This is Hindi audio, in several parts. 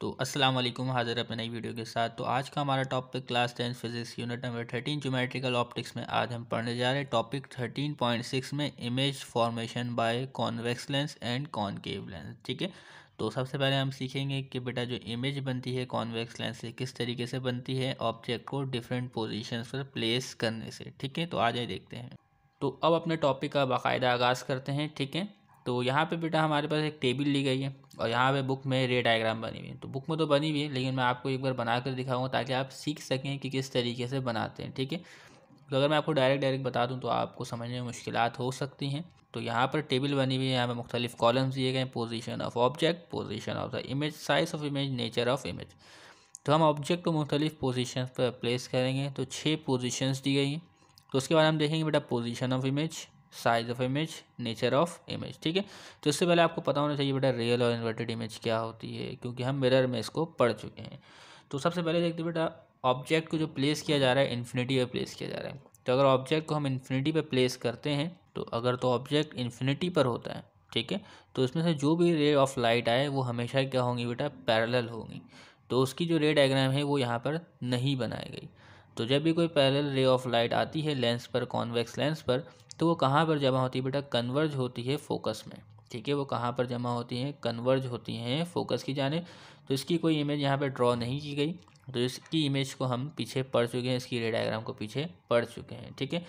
तो अस्सलाम वालेकुम, हाज़िर अपने नई वीडियो के साथ। तो आज का हमारा topic class 10 physics unit number 13 geometrical optics में आज हम पढ़ने जा रहे हैं टॉपिक 13.6 में image formation by convex lens and concave lens. ठीक है, तो सबसे पहले हम सीखेंगे कि बेटा जो इमेज बनती है कॉन्वेक्स लेंस से किस तरीके से बनती है ऑब्जेक्ट को डिफरेंट पोजिशंस पर प्लेस करने से। ठीक है, तो आ जाए देखते हैं। तो अब अपने टॉपिक का बाकायदा आगाज़ करते हैं। ठीक है, तो यहाँ पे बेटा हमारे पास एक टेबल ली गई है और यहाँ पे बुक में रे डायग्राम बनी हुई है। तो बुक में तो बनी हुई है, लेकिन मैं आपको एक बार बना कर दिखाऊंगा ताकि आप सीख सकें कि किस तरीके से बनाते हैं। ठीक है, तो अगर मैं आपको डायरेक्ट बता दूँ तो आपको समझने में मुश्किलात हो सकती हैं। तो यहाँ पर टेबल बनी हुई है, यहाँ पर मुख्तलिफ कॉलम्स दिए गए, position of object, position of the image, size of image, nature of image. तो हम ऑब्जेक्ट को मुख्तलिफ पोजीशन पर प्लेस करेंगे। तो 6 पोजीशंस दी गई हैं। तो उसके बाद हम देखेंगे बेटा position of image, size of image, nature of image. ठीक है, तो इससे पहले आपको पता होना चाहिए बेटा रियल और इन्वर्टेड इमेज क्या होती है, क्योंकि हम मिरर में इसको पढ़ चुके हैं। तो सबसे पहले देखते हैं बेटा ऑब्जेक्ट को जो प्लेस किया जा रहा है इन्फिनिटी पे प्लेस किया जा रहा है। तो अगर ऑब्जेक्ट को हम इन्फिनिटी पे प्लेस करते हैं तो अगर तो ऑब्जेक्ट इन्फिनिटी पर होता है, ठीक है, तो उसमें से जो भी रे ऑफ लाइट आए वो हमेशा क्या होंगी बेटा, पैरेलल होंगी। तो उसकी जो रे डायग्राम है वो यहाँ पर नहीं बनाई गई। तो जब भी कोई पैरेलल रे ऑफ लाइट आती है लेंस पर, कॉन्वेक्स लेंस पर, तो वो कहाँ पर जमा होती है बेटा, कन्वर्ज होती है फोकस में। ठीक है, वो कहाँ पर जमा होती हैं, कन्वर्ज होती हैं फोकस की जाने। तो इसकी कोई इमेज यहाँ पर ड्रॉ नहीं की गई। तो इसकी इमेज को हम पीछे पढ़ चुके हैं, इसकी रे डायग्राम को पीछे पढ़ चुके हैं। ठीक है,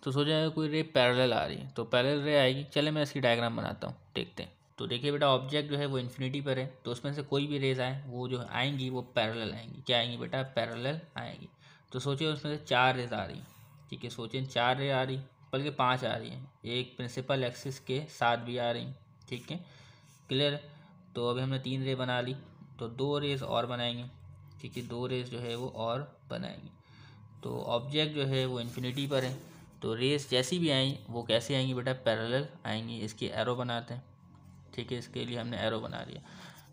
तो सोचा कोई रे पैरेलल आ रही है तो पैरेलल रे आएगी। चले मैं इसकी डायग्राम बनाता हूँ, देखते हैं। तो देखिए बेटा ऑब्जेक्ट जो है वो इन्फिनिटी पर है, तो उसमें से कोई भी रेज आए वो जो आएंगी वो पैरेलल आएंगी। क्या आएंगी बेटा, पैरेलल आएंगी। तो सोचिए उसमें से 4 रेज आ रही। ठीक है, सोचिए 4 रे आ रही, बल्कि 5 आ रही हैं। एक प्रिंसिपल एक्सिस के साथ भी आ रही। ठीक है, क्लियर। तो अभी हमने 3 रे बना ली, तो 2 रेज और बनाएंगे। ठीक है, 2 रेज जो है वो और बनाएंगे। तो ऑब्जेक्ट जो है वो इन्फिनिटी पर है, तो रेस जैसी भी आई वो कैसे आएंगी बेटा, पैरेलल आएंगी। इसकी एरो बनाते हैं। ठीक है, इसके लिए हमने एरो बना लिया।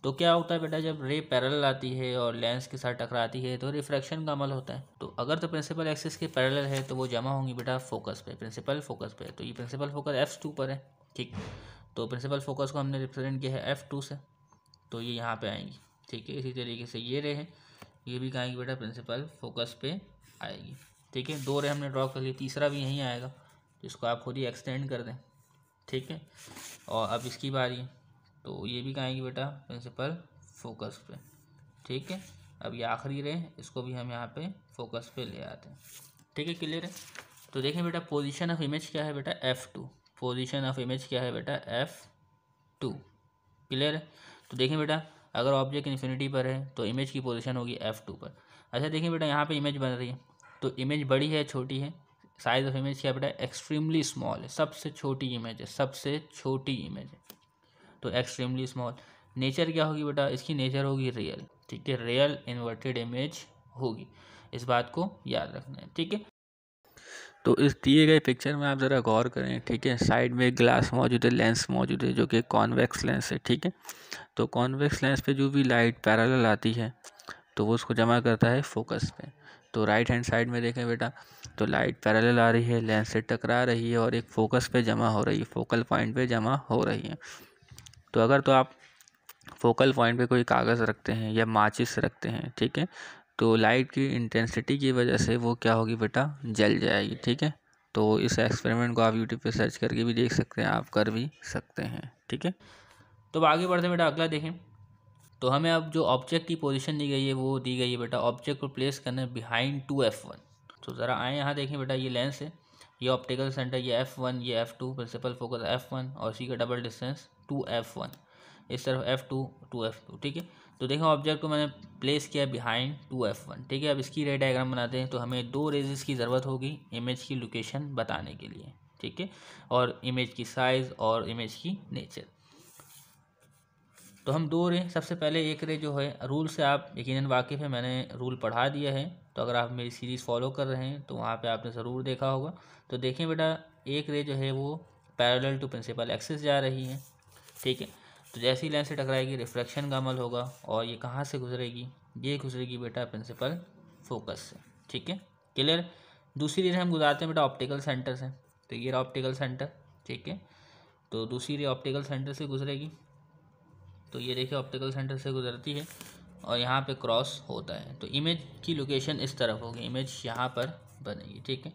तो क्या होता है बेटा, जब रे पैरेलल आती है और लेंस के साथ टकराती है तो रिफ्रैक्शन का अमल होता है। तो अगर तो प्रिंसिपल एक्सिस के पैरेलल है तो वो जमा होंगी बेटा फोकस पे, प्रिंसिपल फोकस पे। तो ये प्रिंसिपल फोकस F2 पर है। ठीक, तो प्रिंसिपल फोकस को हमने रिप्रेजेंट किया है F2 से, तो ये यहाँ पे आएंगी। ठीक है, इसी तरीके से ये रे है, ये भी कहाँ आएगी बेटा, प्रिंसिपल फोकस पे आएगी। ठीक है, 2 रे हमने ड्रॉ कर लिए, तीसरा भी यहीं आएगा, तो इसको आप खुद ही एक्सटेंड कर दें। ठीक है, और अब इसकी बारी है, तो ये भी कहाँ आएगी बेटा, प्रिंसिपल फोकस पे। ठीक है, अब ये आखिरी रे, इसको भी हम यहाँ पे फोकस पे ले आते हैं। ठीक है, क्लियर है। तो देखें बेटा पोजीशन ऑफ इमेज क्या है बेटा, F2। पोजीशन ऑफ इमेज क्या है बेटा, F2। क्लियर है। तो देखें बेटा अगर ऑब्जेक्ट इन्फिनिटी पर है तो इमेज की पोजीशन होगी F2 पर। अच्छा देखें बेटा यहाँ पे इमेज बन रही है, तो इमेज बड़ी है छोटी है, साइज ऑफ इमेज क्या बेटा, एक्सट्रीमली स्मॉल है, सबसे छोटी इमेज है, सबसे छोटी इमेज है, तो एक्सट्रीमली स्मॉल। नेचर क्या होगी बेटा, इसकी नेचर होगी रियल। ठीक है, रियल इन्वर्टेड इमेज होगी, इस बात को याद रखना है। ठीक है, तो इस दिए गए पिक्चर में आप ज़रा गौर करें। ठीक है, साइड में एक ग्लास मौजूद है, लेंस मौजूद है जो कि कॉन्वेक्स लेंस है। ठीक है, तो कॉन्वेक्स लेंस पे जो भी लाइट पैरेलल आती है तो वो उसको जमा करता है फोकस पे। तो राइट हैंड साइड में देखें बेटा, तो लाइट पैरेलल आ रही है, लेंस से टकरा रही है और एक फोकस पे जमा हो रही है, फोकल पॉइंट पे जमा हो रही है। तो अगर तो आप फोकल पॉइंट पे कोई कागज़ रखते हैं या माचिस रखते हैं, ठीक है, तो लाइट की इंटेंसिटी की वजह से वो क्या होगी बेटा, जल जाएगी। ठीक है, तो इस एक्सपेरिमेंट को आप यूट्यूब पे सर्च करके भी देख सकते हैं, आप कर भी सकते हैं। ठीक है, तो आगे बढ़ते हैं बेटा, अगला देखें। तो हमें अब जो ऑब्जेक्ट की पोजीशन दी गई है वो दी गई है बेटा, ऑब्जेक्ट को प्लेस करना है बिहाइंड 2F1। तो ज़रा आए यहाँ देखें बेटा, ये लेंस है, ये ऑप्टिकल सेंटर, ये F1, ये F2, प्रिंसिपल फोकस F1 और इसी का डबल डिस्टेंस 2F1, इस तरफ F2, 2F2। ठीक है, तो देखो ऑब्जेक्ट को मैंने प्लेस किया बिहाइंड 2F1। ठीक है, अब इसकी रे डायग्राम बनाते हैं। तो हमें 2 रेजेस की ज़रूरत होगी इमेज की लोकेशन बताने के लिए। ठीक है, और इमेज की साइज़ और इमेज की नेचर। तो हम 2 रे, सबसे पहले एक रे जो है, रूल से आप यकीनन वाकिफ़ है, मैंने रूल पढ़ा दिया है। तो अगर आप मेरी सीरीज़ फॉलो कर रहे हैं तो वहाँ पे आपने ज़रूर देखा होगा। तो देखें बेटा एक रे जो है वो पैरेलल टू प्रिंसिपल एक्सिस जा रही है। ठीक है, तो जैसे ही लेंस से टकराएगी रिफ्रैक्शन का अमल होगा और ये कहाँ से गुजरेगी, ये गुजरेगी बेटा प्रिंसिपल फोकस से। ठीक है, क्लियर। दूसरी रे हम गुजारते हैं बेटा ऑप्टिकल सेंटर से। तो ये रहा ऑप्टिकल सेंटर। ठीक है, तो दूसरी रे ऑप्टिकल सेंटर से गुजरेगी। तो ये देखिए ऑप्टिकल सेंटर से गुजरती है और यहाँ पे क्रॉस होता है। तो इमेज की लोकेशन इस तरफ होगी, इमेज यहाँ पर बनेगी, ठीक है।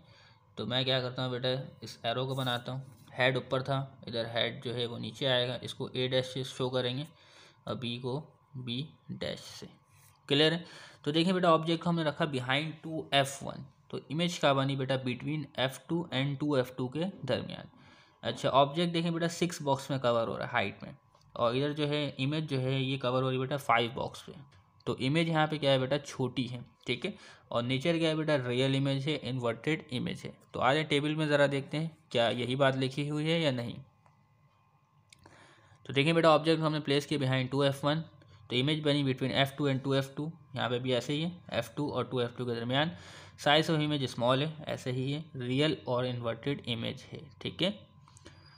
तो मैं क्या करता हूँ बेटा, इस एरो को बनाता हूँ। हेड ऊपर था, इधर हेड जो है वो नीचे आएगा, इसको ए डैश से शो करेंगे और बी को बी डैश से। क्लियर है। तो देखिए बेटा, ऑब्जेक्ट को हमने रखा बिहाइंड 2F1। तो इमेज क्या बनी बेटा, बिटवीन F2 एंड 2F2 के दरमियान। अच्छा, ऑब्जेक्ट देखें बेटा 6 बॉक्स में कवर हो रहा है हाइट में, और इधर जो है इमेज जो है ये कवर हो रही है बेटा 5 बॉक्स पे। तो इमेज यहाँ पे क्या है बेटा, छोटी है, ठीक है। और नेचर क्या है बेटा, रियल इमेज है, इन्वर्टेड इमेज है। तो आज टेबल में ज़रा देखते हैं क्या यही बात लिखी हुई है या नहीं। तो देखिए बेटा, ऑब्जेक्ट हमने प्लेस किया बिहाइंड 2F1, तो इमेज बनी बिटवीन F2 एंड 2F2। यहाँ पे भी ऐसे ही है, F2 और 2F2 के दरमियान। साइज ऑफ इमेज स्मॉल है, ऐसे ही है, रियल और इन्वर्टेड इमेज है, ठीक है।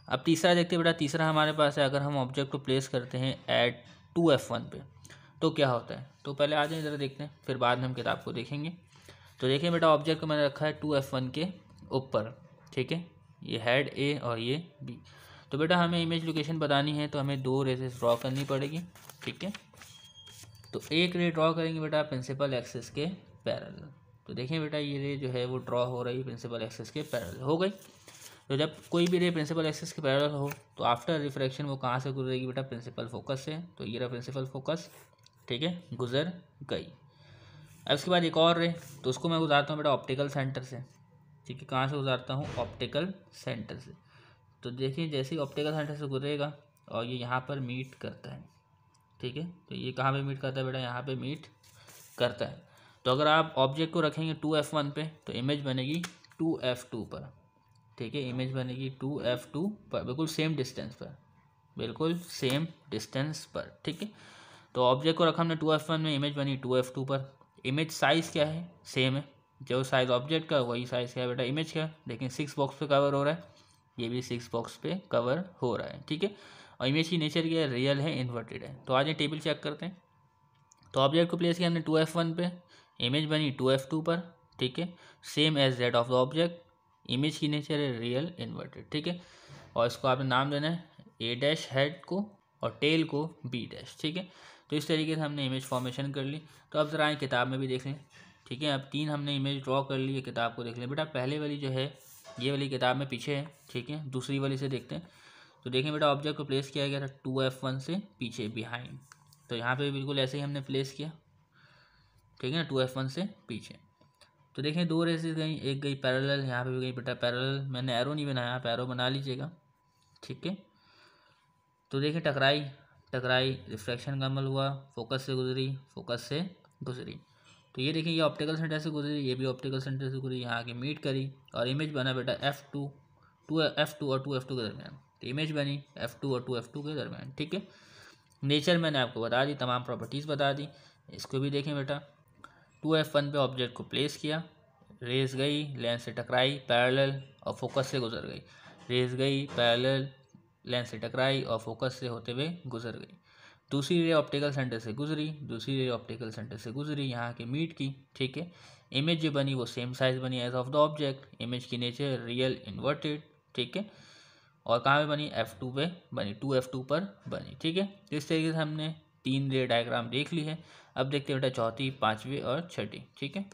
अब तीसरा देखते हैं बेटा, तीसरा हमारे पास है, अगर हम ऑब्जेक्ट को प्लेस करते हैं एट 2F1 पे तो क्या होता है। तो पहले आ जाए ज़रा देखते हैं, फिर बाद में हम किताब को देखेंगे। तो देखिए बेटा, ऑब्जेक्ट को मैंने रखा है 2F1 के ऊपर, ठीक है। ये हेड ए और ये बी। तो बेटा हमें इमेज लोकेशन बतानी है, तो हमें 2 रेसेस ड्रॉ करनी पड़ेगी, ठीक है। तो एक रे ड्रॉ करेंगे बेटा प्रिंसिपल एक्सिस के पैरेलल। तो देखिए बेटा, ये रे जो है वो ड्रॉ हो रही है प्रिंसिपल एक्सिस के पैरेलल, हो गई। तो जब कोई भी रे प्रिंसिपल एक्सिस के पैरेलल हो तो आफ्टर रिफ्रैक्शन वो कहाँ से गुजरेगी बेटा, प्रिंसिपल फोकस से। तो ये रहा प्रिंसिपल फोकस, ठीक है, गुजर गई। अब इसके बाद एक और रे, तो उसको मैं गुजारता हूँ बेटा ऑप्टिकल सेंटर से, ठीक है। कहाँ से गुजारता हूँ, ऑप्टिकल सेंटर से। तो देखिए जैसे ही ऑप्टिकल सेंटर से गुजरेगा और ये यहाँ पर मीट करता है, ठीक है। तो ये कहाँ पे मीट करता है बेटा, यहाँ पे मीट करता है। तो अगर आप ऑब्जेक्ट को रखेंगे 2F1 पे तो इमेज बनेगी 2F2 पर, ठीक है। इमेज बनेगी 2F2 पर, बिल्कुल सेम डिस्टेंस पर, बिल्कुल सेम डिस्टेंस पर, ठीक है। तो ऑब्जेक्ट को रखा हमने 2F1 में, इमेज बनी 2F2 पर। इमेज साइज़ क्या है, सेम है, जो साइज़ ऑब्जेक्ट का वही साइज़ क्या है बेटा इमेज का। लेकिन 6 बॉक्स पे कवर हो रहा है, ये भी 6 बॉक्स पे कवर हो रहा है, ठीक है। और इमेज की नेचर क्या है, रियल है, इन्वर्टेड है। तो आज ये टेबल चेक करते हैं। तो ऑब्जेक्ट को प्लेस किया हमने 2F1 पे, इमेज बनी 2F2 पर, ठीक है। Same as that of the object, image की नेचर है रियल इन्वर्टेड, ठीक है। और इसको आपने नाम देना है ए डैश हेड को और टेल को बी डैश, ठीक है। तो इस तरीके से हमने इमेज फॉर्मेशन कर ली। तो अब ज़रा आए किताब में भी देख लें, ठीक है। अब 3 हमने इमेज ड्रॉ कर ली है, किताब को देख लें बेटा। पहले वाली जो है ये वाली किताब में पीछे है, ठीक है। दूसरी वाली से देखते हैं। तो देखें बेटा, ऑब्जेक्ट को प्लेस किया गया था 2F1 से पीछे, बिहाइंड। तो यहाँ पे बिल्कुल ऐसे ही हमने प्लेस किया, ठीक है ना, 2F1 से पीछे। तो देखें 2 रेसेस गई, एक गई पैरेलल, यहाँ पे भी गई बेटा पैरेलल। मैंने एरो नहीं बनाया, आप एरो बना लीजिएगा, ठीक है। तो देखिए टकराई टकराई, रिफ्रैक्शन का अमल हुआ, फोकस से गुजरी, फोकस से गुजरी। तो ये देखिए, ये ऑप्टिकल सेंटर से गुजरी, ये भी ऑप्टिकल सेंटर से गुजरी, यहाँ आके मीट करी और इमेज बना बेटा F2 और 2F2 के दरमियान। तो इमेज बनी F2 और 2F2 के दरमियान, ठीक है। नेचर मैंने आपको बता दी, तमाम प्रॉपर्टीज़ बता दी। इसको भी देखें बेटा, 2F1 पे ऑब्जेक्ट को प्लेस किया, रेस गई, लेंस से टकराई पैरेलल और फोकस से गुजर गई। रेस गई पैरेलल, लेंस से टकराई और फोकस से होते हुए गुजर गई। दूसरी रे ऑप्टिकल सेंटर से गुजरी, दूसरी रे ऑप्टिकल सेंटर से गुजरी, यहाँ के मीट की, ठीक है। इमेज जो बनी वो सेम साइज बनी as of the object, image की नेचर रियल इन्वर्टेड, ठीक है। और कहाँ पे बनी, F2 पे बनी, 2F2 पर बनी, ठीक है। इस तरीके से हमने 3 रे डायग्राम देख ली है। अब देखते हैं बेटा चौथी, पाँचवीं और छठी, ठीक है।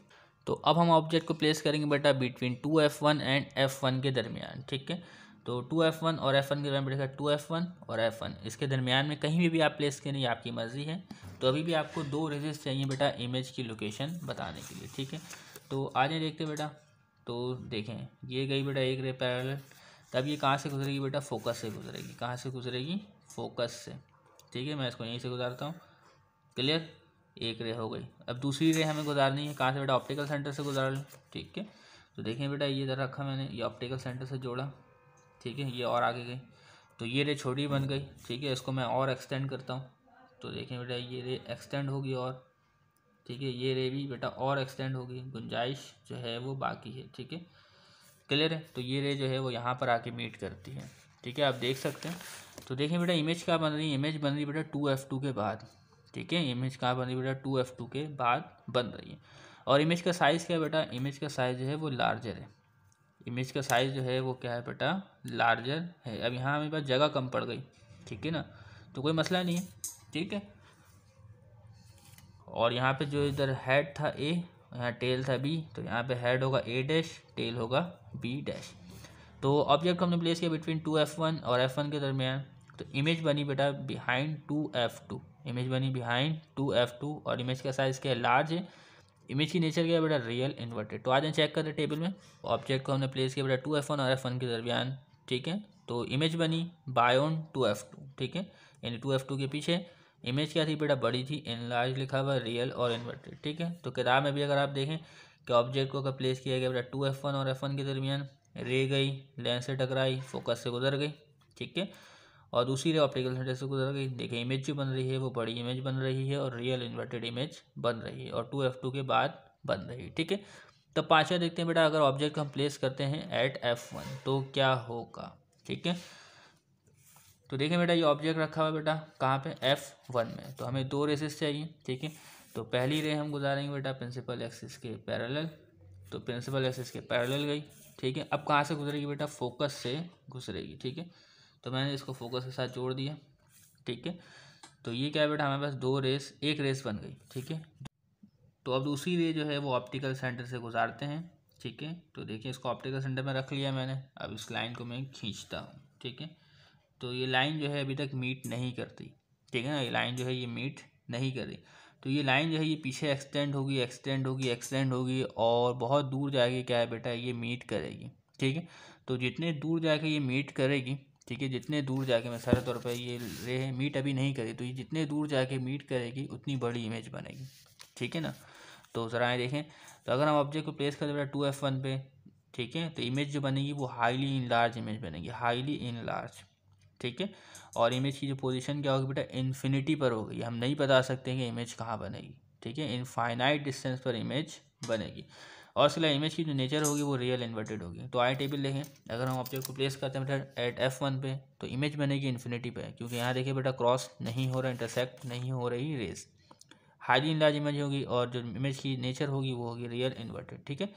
तो अब हम ऑब्जेक्ट को प्लेस करेंगे बेटा बिटवीन 2F1 एंड F1 के दरमियान, ठीक है। तो 2F1 और F1 के दरमियान बेटा 2F1 और F1, इसके दरमियान में कहीं भी आप प्लेस करें, आपकी मर्ज़ी है। तो अभी भी आपको 2 रेसेस चाहिए बेटा इमेज की लोकेशन बताने के लिए, ठीक है। तो आगे देखते बेटा, तो देखें ये गई बेटा एक रे पैरेलल। तब ये कहाँ से गुजरेगी बेटा, फोकस से गुजरेगी। कहाँ से गुजरेगी, फोकस से, ठीक है। मैं इसको यहीं से गुजारता हूँ, क्लियर। एक रे हो गई। अब दूसरी रे हमें गुजारनी है, कहाँ से बेटा, ऑप्टिकल सेंटर से गुजार लो, ठीक है। तो देखें बेटा, ये इधर रखा मैंने, ये ऑप्टिकल सेंटर से जोड़ा, ठीक है। ये और आगे गई, तो ये रे छोटी बन गई, ठीक है। इसको मैं और एक्सटेंड करता हूँ, तो देखें बेटा ये रे एक्सटेंड होगी और, ठीक है। ये रे भी बेटा और एक्सटेंड होगी, गुंजाइश जो है वो बाकी है, ठीक है, क्लियर है। तो ये रे जो है वो यहाँ पर आके मीट करती है, ठीक है, आप देख सकते हैं। तो देखिए बेटा, इमेज क्या बन रही है, इमेज बन रही है बेटा 2F2 के बाद, ठीक है। इमेज कहाँ बन रही है बेटा, 2F2 के बाद बन रही है। और इमेज का साइज़ क्या है बेटा, इमेज का साइज़ जो है वो लार्जर है। इमेज का साइज़ जो है वो क्या है बेटा, लार्जर है। अब यहाँ मेरे पास जगह कम पड़ गई, ठीक है ना, तो कोई मसला नहीं है, ठीक है। और यहाँ पे जो इधर हेड था ए, यहाँ टेल था बी, तो यहाँ पे हेड होगा ए डैश, टेल होगा बी डैश। तो ऑब्जेक्ट को हमने प्लेस किया बिटवीन 2F1 और F1 के दरमियान। तो इमेज बनी बेटा बिहाइंड 2F2, इमेज बनी बिहाइंड 2F2 और इमेज का साइज़ क्या है, लार्ज है। इमेज की नेचर क्या है बेटा, रियल इन्वर्टेड। तो आज हम चेक करते हैं टेबल में। ऑब्जेक्ट को हमने प्लेस किया बेटा 2F1 और F1 के दरमियान, ठीक है। तो इमेज बनी बायोन 2F2, ठीक है, यानी 2F2 के पीछे इमेज क्या थी बेटा, बड़ी थी, इनलार्ज लिखा हुआ, रियल और इन्वर्टेड, ठीक है। तो किताब में भी अगर आप देखें कि ऑब्जेक्ट को अगर प्लेस किया गया बेटा 2F1 और F1 के दरमियान, रे गई, लेंस से टकराई, फोकस से गुजर गई, ठीक है, और दूसरी रे ऑप्टिकल सेंटर से गुजर गई। देखिए इमेज जो बन रही है वो बड़ी इमेज बन रही है और रियल इन्वर्टेड इमेज बन रही है और 2F2 के बाद बन रही है, ठीक है। तो पाँचवा देखते हैं बेटा, अगर ऑब्जेक्ट को हम प्लेस करते हैं एट F1 तो क्या होगा, ठीक है। तो देखिए बेटा ये ऑब्जेक्ट रखा हुआ है बेटा कहाँ पे, F1 में। तो हमें दो रेसेस चाहिए, ठीक है। तो पहली रे हम गुजारेंगे बेटा प्रिंसिपल एक्सिस के पैरेलल, तो प्रिंसिपल एक्सिस के पैरेलल गई, ठीक है। अब कहाँ से गुजरेगी बेटा, फोकस से गुजरेगी, ठीक है। तो मैंने इसको फोकस के साथ जोड़ दिया, ठीक है। तो ये क्या है बेटा, हमारे पास दो रेस, एक रेस बन गई, ठीक है। तो अब दूसरी रे जो है वो ऑप्टिकल सेंटर से गुजारते हैं, ठीक है। तो देखिए इसको ऑप्टिकल सेंटर में रख लिया मैंने। अब इस लाइन को मैं खींचता हूँ, ठीक है। तो ये लाइन जो है अभी तक मीट नहीं करती, ठीक है ना, ये लाइन जो है ये मीट नहीं कर रही। तो ये लाइन जो है ये पीछे एक्सटेंड होगी, एक्सटेंड होगी, एक्सटेंड होगी और बहुत दूर जाके क्या है बेटा, ये मीट करेगी, ठीक है। तो जितने दूर जाके ये मीट करेगी, ठीक है, जितने दूर जाके, मैं सारे तौर पर ये रे है मीट अभी नहीं करी, तो ये जितने दूर जाके मीट करेगी उतनी बड़ी इमेज बनेगी, ठीक है ना। तो ज़रा आए देखें, तो अगर हम ऑब्जेक्ट को प्लेस करते बेटा 2F1 पे, ठीक है, तो इमेज जो बनेगी वो हाईली इन लार्ज इमेज बनेगी, हाईली इन लार्ज, ठीक है। और इमेज की जो पोजीशन क्या होगी बेटा, इन्फिनिटी पर होगी। हम नहीं बता सकते कि इमेज कहाँ बनेगी, ठीक है, इनफाइनाइट डिस्टेंस पर इमेज बनेगी। और उसके अलावा इमेज की जो नेचर होगी वो रियल इन्वर्टेड होगी। तो आई टेबल देखें, अगर हम ऑब्जेक्ट को प्लेस करते हैं बेटा एट F1 पे, तो इमेज बनेगी इन्फिनिटी पे, क्योंकि यहाँ देखिए बेटा क्रॉस नहीं हो रहा, इंटरसेक्ट नहीं हो रही रेस, हाईली इनलार्ज इमेज होगी और जो इमेज की नेचर होगी वो होगी रियल इन्वर्टेड, ठीक है।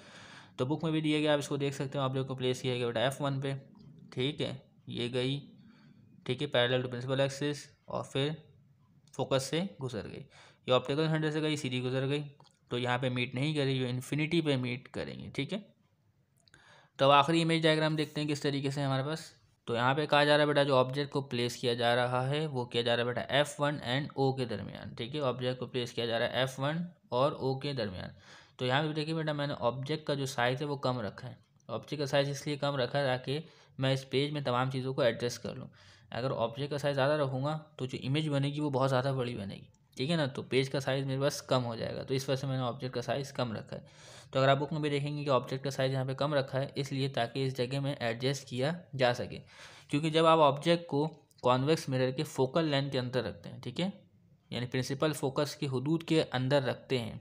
तो बुक में भी दिया गया, आप इसको देख सकते हो। ऑब्जेक्ट को प्लेस किया गया बेटा F1 पे, ठीक है, ये गई, ठीक है, पैरेलल टू प्रिंसिपल एक्सिस और फिर फोकस से गुजर गई। ये ऑप्टिकल सेंटर से गई, सीधी गुजर गई, तो यहाँ पे मीट नहीं करेगी, ये इन्फिनिटी पे मीट करेंगे, ठीक है। तो अब आखिरी इमेज डायग्राम देखते हैं किस तरीके से हमारे पास। तो यहाँ पे कहा जा रहा है बेटा जो ऑब्जेक्ट को प्लेस किया जा रहा है वो किया जा रहा है बेटा F1 एंड O के दरमियान, ठीक है। ऑब्जेक्ट को प्लेस किया जा रहा है F1 और O के दरमियान। तो यहाँ पे देखिए बेटा मैंने ऑब्जेक्ट का जो साइज़ है वो कम रखा है। ऑब्जेक्ट का साइज़ इसलिए कम रखा है ताकि मैं इस पेज में तमाम चीज़ों को एडजस्ट कर लूँ। अगर ऑब्जेक्ट का साइज़ ज़्यादा रखूँगा तो जो इमेज बनेगी वो बहुत ज़्यादा बड़ी बनेगी, ठीक है ना। तो पेज का साइज़ मेरे पास कम हो जाएगा, तो इस वजह से मैंने ऑब्जेक्ट का साइज़ कम रखा है। तो अगर आप बुक में भी देखेंगे कि ऑब्जेक्ट का साइज़ यहाँ पे कम रखा है, इसलिए ताकि इस जगह में एडजस्ट किया जा सके। क्योंकि जब आप ऑब्जेक्ट को कॉन्वेक्स मिरर के फोकल लेंथ के अंदर रखते हैं, ठीक है, यानी प्रिंसिपल फोकस की हदूद के अंदर रखते हैं,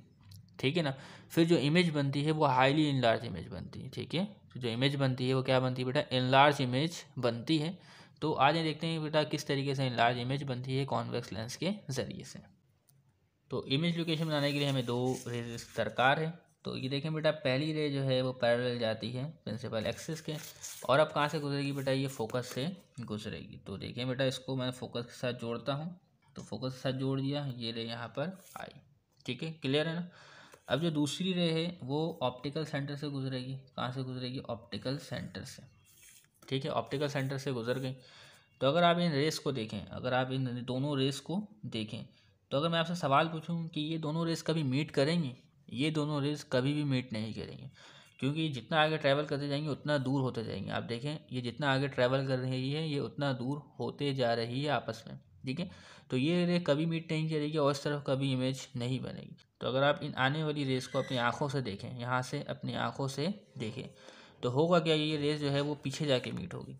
ठीक है ना, फिर जो इमेज बनती है वो हाईली इनलार्ज इमेज बनती है, ठीक है। तो जो इमेज बनती है वो क्या बनती है बेटा, इनलार्ज इमेज बनती है। तो आज देखते हैं बेटा किस तरीके से इनलार्ज इमेज बनती है कॉन्वेक्स लेंस के ज़रिए से। तो इमेज लोकेशन बनाने के लिए हमें दो रेज दरकार है। तो ये देखें बेटा पहली रे जो है वो पैरेलल जाती है प्रिंसिपल एक्सिस के, और अब कहाँ से गुजरेगी बेटा, ये फोकस से गुजरेगी। तो देखें बेटा इसको मैं फोकस के साथ जोड़ता हूँ, तो फोकस के साथ जोड़ दिया, ये रे यहाँ पर आई, ठीक है, क्लियर है ना। अब जो दूसरी रे है वो ऑप्टिकल सेंटर से गुजरेगी, कहाँ से गुजरेगी, ऑप्टिकल सेंटर से, ठीक है, ऑप्टिकल सेंटर से गुजर गई। तो अगर आप इन रेस को देखें, अगर आप इन दोनों रेस को देखें, तो अगर मैं आपसे सवाल पूछूं कि ये दोनों रेस कभी मीट करेंगी, ये दोनों रेस कभी भी मीट नहीं करेंगी, क्योंकि जितना आगे ट्रैवल करते जाएंगे उतना दूर होते जाएंगे। आप देखें ये जितना आगे ट्रैवल कर रही है ये उतना दूर होते जा रही है आपस में, ठीक है। तो ये रे कभी मीट नहीं करेगी और इस तरफ कभी इमेज नहीं बनेगी। तो अगर आप इन आने वाली रेस को अपनी आँखों से देखें, यहाँ से अपनी आँखों से देखें, तो होगा क्या, ये रेस जो है वो पीछे जाके मीट होगी।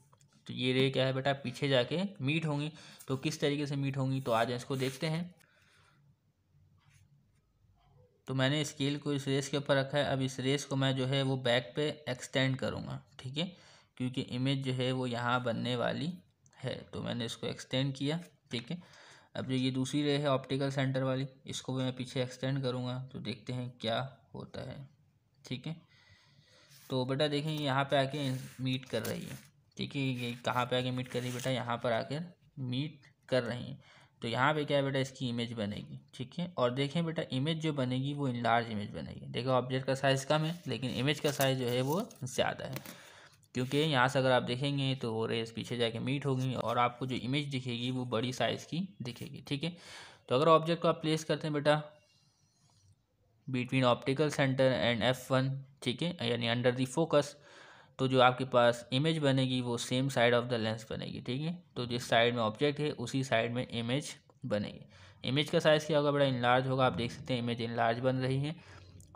तो ये रे क्या है बेटा, पीछे जाके मीट होंगी। तो किस तरीके से मीट होंगी, तो आज इसको देखते हैं। तो मैंने स्केल को इस रेस के ऊपर रखा है। अब इस रेस को मैं जो है वो बैक पे एक्सटेंड करूँगा, ठीक है, क्योंकि इमेज जो है वो यहाँ बनने वाली है। तो मैंने इसको एक्सटेंड किया, ठीक है। अब जो ये दूसरी रे है ऑप्टिकल सेंटर वाली, इसको भी मैं पीछे एक्सटेंड करूँगा, तो देखते हैं क्या होता है, ठीक है। तो बेटा देखें यहाँ पे आके मीट कर रही है, ठीक है, ये कहाँ पे आके मीट कर रही है बेटा, यहाँ पर आकर मीट कर रही हैं। तो यहाँ पे क्या है बेटा, इसकी इमेज बनेगी, ठीक है। और देखें बेटा, इमेज जो बनेगी वो इनलार्ज इमेज बनेगी। देखो ऑब्जेक्ट का साइज़ कम है लेकिन इमेज का साइज़ जो है वो ज़्यादा है, क्योंकि यहाँ से अगर आप देखेंगे तो वो रेस पीछे जाके मीट होगी और आपको जो इमेज दिखेगी वो बड़ी साइज़ की दिखेगी, ठीक है। तो अगर ऑब्जेक्ट को आप प्लेस करते हैं बेटा between optical centre and F1, ठीक है, यानी अंडर द फोकस, तो जो आपके पास इमेज बनेगी वो same side of the lens बनेगी, ठीक है। तो जिस साइड में ऑब्जेक्ट है उसी साइड में इमेज बनेगी। इमेज का साइज़ क्या होगा बेटा, इनलार्ज होगा। आप देख सकते हैं इमेज इनलार्ज बन रही है।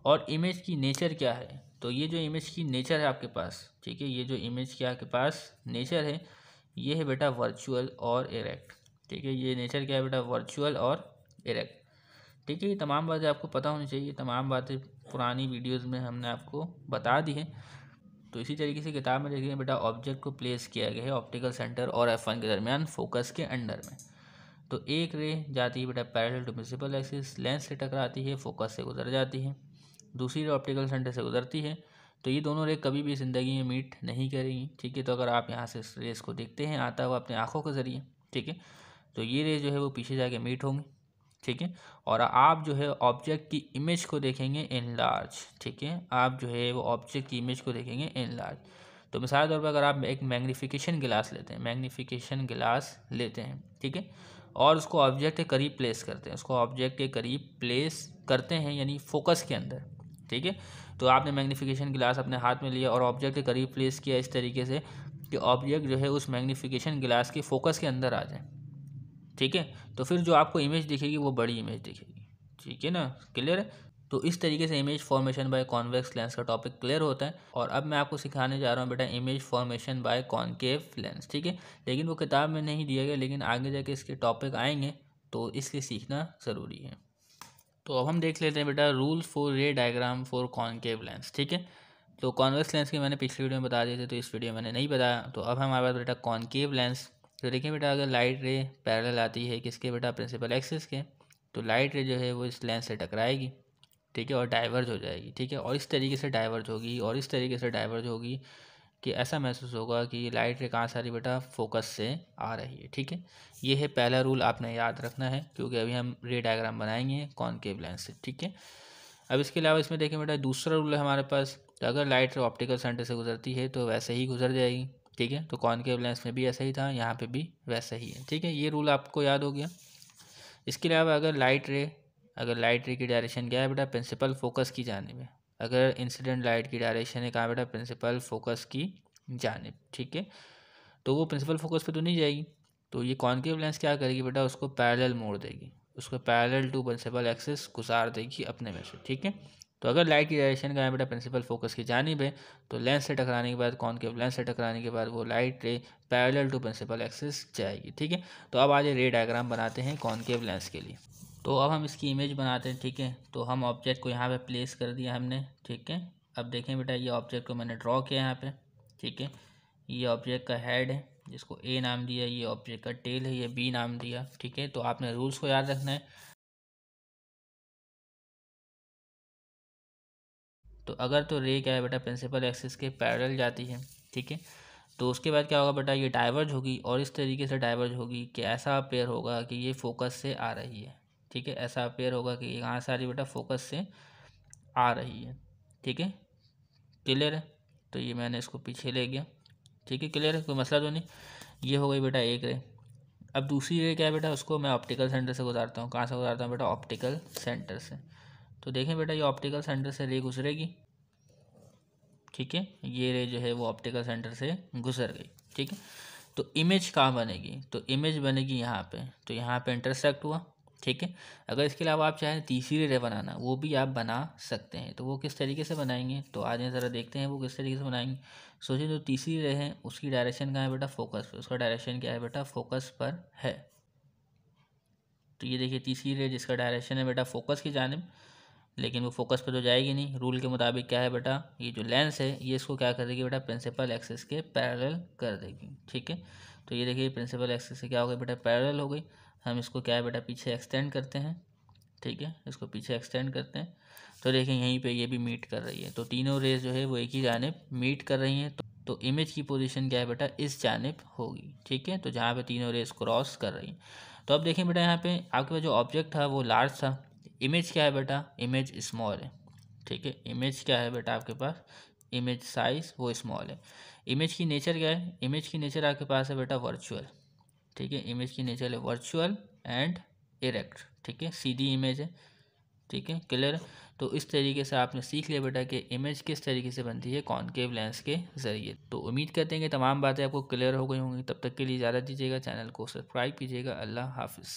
और इमेज की नेचर क्या है, तो ये जो इमेज की नेचर है आपके पास, ठीक है, ये जो इमेज की आपके पास नेचर है ये है बेटा वर्चुअल और इरेक्ट, ठीक है। ये नेचर क्या है बेटा, वर्चुअल और इरेक्ट, ठीक है। ये तमाम बातें आपको पता होनी चाहिए, तमाम बातें पुरानी वीडियोस में हमने आपको बता दी है। तो इसी तरीके से किताब में देखिए बेटा, ऑब्जेक्ट को प्लेस किया गया है ऑप्टिकल सेंटर और F1 के दरमियान फोकस के अंडर में। तो एक रे जाती है बेटा parallel to principal axis, lens से टकराती है, फोकस से गुजर जाती है। दूसरी रे ऑप्टिकल सेंटर से गुजरती है। तो ये दोनों रे कभी भी ज़िंदगी में मीट नहीं करेंगी, ठीक है। तो अगर आप यहाँ से रेस को देखते हैं आता हुआ अपने आँखों के ज़रिए, ठीक है, तो ये रे जो है वो पीछे जाके मीट होंगी, ठीक है। और आप जो है ऑब्जेक्ट की इमेज को देखेंगे इन लार्ज, ठीक है। आप जो है वो ऑब्जेक्ट की इमेज को देखेंगे इन लार्ज। तो मिसाल तौर पर अगर आप एक मैग्नीफिकेशन गिलास लेते हैं, मैग्नीफिकेशन गिलास लेते हैं, ठीक है, और उसको ऑब्जेक्ट के करीब प्लेस करते हैं, उसको ऑब्जेक्ट के करीब प्लेस करते हैं यानी फोकस के अंदर, ठीक है। तो आपने मैग्नीफिकेशन गिलास अपने हाथ में लिया और ऑब्जेक्ट के करीब प्लेस किया इस तरीके से कि ऑब्जेक्ट जो है उस मैग्नीफिकेशन गिलास के फोकस के अंदर आ जाए, ठीक है। तो फिर जो आपको इमेज दिखेगी वो बड़ी इमेज दिखेगी, ठीक है ना, क्लियर है। तो इस तरीके से image formation by convex lens का टॉपिक क्लियर होता है। और अब मैं आपको सिखाने जा रहा हूँ बेटा image formation by concave lens, ठीक है। लेकिन वो किताब में नहीं दिया गया, लेकिन आगे जाके इसके टॉपिक आएंगे तो इसलिए सीखना ज़रूरी है। तो अब हम देख लेते हैं बेटा रूल्स फॉर रे डायग्राम फॉर कॉनकेव लेंस, ठीक है। तो कॉन्वेक्स लेंस के मैंने पिछली वीडियो में बता दिए थे, तो इस वीडियो में मैंने नहीं बताया। तो अब हमारे पास बेटा कॉनकेव लेंस। तो देखिए बेटा, अगर लाइट रे पैरेलल आती है किसके बेटा, प्रिंसिपल एक्सिस के, तो लाइट रे जो है वो इस लेंस से टकराएगी, ठीक है, और डाइवर्ज हो जाएगी, ठीक है। और इस तरीके से डाइवर्ज होगी और इस तरीके से डाइवर्ज होगी कि ऐसा महसूस होगा कि ये लाइट रे कहाँ सारी बेटा फोकस से आ रही है, ठीक है। ये है पहला रूल, आपने याद रखना है, क्योंकि अभी हम रे डायग्राम बनाएंगे कॉनकेव लेंस से, ठीक है। अब इसके अलावा इसमें देखें बेटा दूसरा रूल है हमारे पास, तो अगर लाइट ऑप्टिकल सेंटर से गुजरती है तो वैसे ही गुजर जाएगी, ठीक है। तो कॉनकेव लेंस में भी ऐसा ही था, यहाँ पे भी वैसा ही है, ठीक है। ये रूल आपको याद हो गया। इसके अलावा अगर लाइट रे की डायरेक्शन क्या है बेटा, प्रिंसिपल फोकस की जानिब है। अगर इंसिडेंट लाइट की डायरेक्शन है कहाँ बेटा, प्रिंसिपल फोकस की जानिब, ठीक है, तो वो प्रिंसिपल फोकस पे तो नहीं जाएगी। तो ये कॉनकेव लेंस क्या करेगी बेटा, उसको पैरेलल मोड़ देगी, उसको पैरेलल टू प्रिंसिपल एक्सिस गुजार देगी अपने में से, ठीक है। तो अगर लाइट की डायरेक्शन का है बेटा प्रिंसिपल फोकस की जानिब है, तो लेंस से टकराने के बाद, कॉनकेव लेंस से टकराने के बाद वो light ray parallel to principal axis जाएगी, ठीक है। तो अब आज रे डायग्राम बनाते हैं कॉनकेव लेंस के लिए। तो अब हम इसकी इमेज बनाते हैं, ठीक है। तो हम ऑब्जेक्ट को यहाँ पे प्लेस कर दिया हमने, ठीक है। अब देखें बेटा, ये ऑब्जेक्ट को मैंने ड्रॉ किया यहाँ पे, ठीक है। ये ऑब्जेक्ट का हेड है जिसको ए नाम दिया, ये ऑब्जेक्ट का टेल है, ये बी नाम दिया, ठीक है। तो आपने रूल्स को याद रखना है। तो अगर तो रे क्या है बेटा, प्रिंसिपल एक्सिस के पैरेलल जाती है, ठीक है, तो उसके बाद क्या होगा बेटा, ये डाइवर्ज होगी और इस तरीके से डाइवर्ज होगी कि ऐसा अपेयर होगा कि ये फोकस से आ रही है, ठीक है। ऐसा अपेयर होगा कि यहाँ सारी बेटा फोकस से आ रही है, ठीक है, क्लियर है। तो ये मैंने इसको पीछे ले गया, ठीक है, क्लियर है, कोई मसला तो नहीं। ये हो गई बेटा एक रे। अब दूसरी रे क्या है बेटा, उसको मैं ऑप्टिकल सेंटर से गुजारता हूँ। कहाँ से गुजारता हूँ बेटा, ऑप्टिकल सेंटर से। तो देखें बेटा, ये ऑप्टिकल सेंटर से रे गुजरेगी, ठीक है, ये रे जो है वो ऑप्टिकल सेंटर से गुजर गई, ठीक है। तो इमेज कहाँ बनेगी, तो इमेज बनेगी यहाँ पे, तो यहाँ पे इंटरसेक्ट हुआ, ठीक है। अगर इसके अलावा आप चाहें तीसरी रे बनाना, वो भी आप बना सकते हैं। तो वो किस तरीके से बनाएंगे, तो आज ज़रा देखते हैं वो किस तरीके से बनाएंगे। सोचिए, जो तीसरी रे है उसकी डायरेक्शन कहाँ है बेटा, फोकस पे, उसका डायरेक्शन क्या है बेटा, फोकस पर है। तो ये देखिए तीसरी रे जिसका डायरेक्शन है बेटा फोकस की जानिब, लेकिन वो फोकस पे तो जाएगी नहीं। रूल के मुताबिक क्या है बेटा, ये जो लेंस है ये इसको क्या कर देगी बेटा, प्रिंसिपल एक्सिस के पैरेलल कर देगी, ठीक है। तो ये देखिए प्रिंसिपल एक्सिस से क्या हो गई बेटा, पैरेलल हो गई। हम इसको क्या है बेटा, पीछे एक्सटेंड करते हैं, ठीक है, इसको पीछे एक्सटेंड करते हैं। तो देखिए यहीं पे ये भी मीट कर रही है, तो तीनों रेज जो है वो एक ही जानिब मीट कर रही हैं। तो इमेज की पोजीशन क्या है बेटा, इस जानिब होगी, ठीक है। तो जहाँ पे तीनों रेज क्रॉस कर रही हैं, तो अब देखिए बेटा, यहाँ पे आपके पास जो ऑब्जेक्ट था वो लार्ज था, इमेज क्या है बेटा, इमेज स्मॉल है। ठीक है, इमेज क्या है बेटा आपके पास, इमेज साइज वो स्मॉल है। इमेज की नेचर क्या है, इमेज की नेचर आपके पास है बेटा वर्चुअल। ठीक है, इमेज की नेचर है वर्चुअल एंड इरेक्ट। ठीक है, सीधी इमेज है। ठीक है, क्लियर। तो इस तरीके से आपने सीख लिया बेटा कि इमेज किस तरीके से बनती है कॉनकेव लेंस के ज़रिए। तो उम्मीद करते हैं कि तमाम बातें आपको क्लियर हो गई होंगी। तब तक के लिए इजाज़त दीजिएगा, चैनल को सब्सक्राइब कीजिएगा। अल्लाह हाफिज़।